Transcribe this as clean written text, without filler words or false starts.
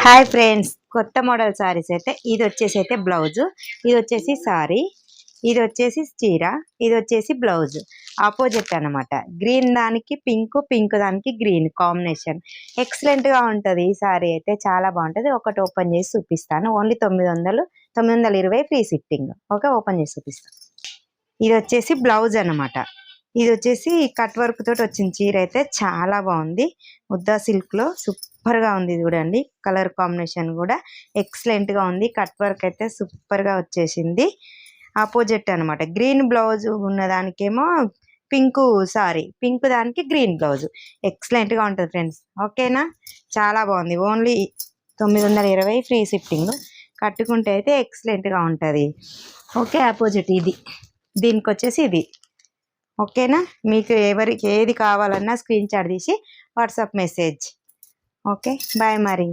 Hi friends, కొత్త model saris అయితే ఇది వచ్చేసి అయితే బ్లౌజ్, ఇది వచ్చేసి సారీ, ఇది వచ్చేసి చీర, ఇది వచ్చేసి బ్లౌజ్ ఆపోజిట్ అనమాట. గ్రీన్ దానికి పింక్, పింక్ దానికి గ్రీన్ కాంబినేషన్ ఎక్సలెంట్ గా ఉంటది. ఈ సారీ అయితే చాలా బాగుంటది. ఒకటి ఓపెన్ చేసి చూపిస్తాను. Only 920 free shipping. Okay, open చేసి చూపిస్తాను. ఇది వచ్చేసి బ్లౌజ్ అనమాట. ఇది వచ్చేసి కట్ వర్క్ తోటి వచ్చిన చీర అయితే చాలా బాగుంది. ముద్దా సిల్క్ లో సూపర్ గా ఉంది. చూడండి, కలర్ కాంబినేషన్ కూడా ఎక్సలెంట్ గా ఉంది. కట్ వర్క్ అయితే సూపర్ గా వచ్చేసింది. ఆపోజిట్ అనమాట. గ్రీన్ బ్లౌజ్ ఉన్న దానికేమో పింక్ సారీ, పింక్ దానికి గ్రీన్ బ్లౌజ్ ఎక్సలెంట్ గా ఉంటుంది ఫ్రెండ్స్. ఓకేనా, చాలా బాగుంది. Only 920 free shipping. కట్టుకుంటే అయితే ఎక్సలెంట్ గా ఉంటది. ఓకే, ఆపోజిట్ ఇది, దీనికి వచ్చేసి ఇది. ఓకేనా, మీకు ఎవరికి ఏది కావాలన్నా స్క్రీన్ షాట్ తీసి వాట్సాప్ మెసేజ్. ఓకే, బాయ్ మరి.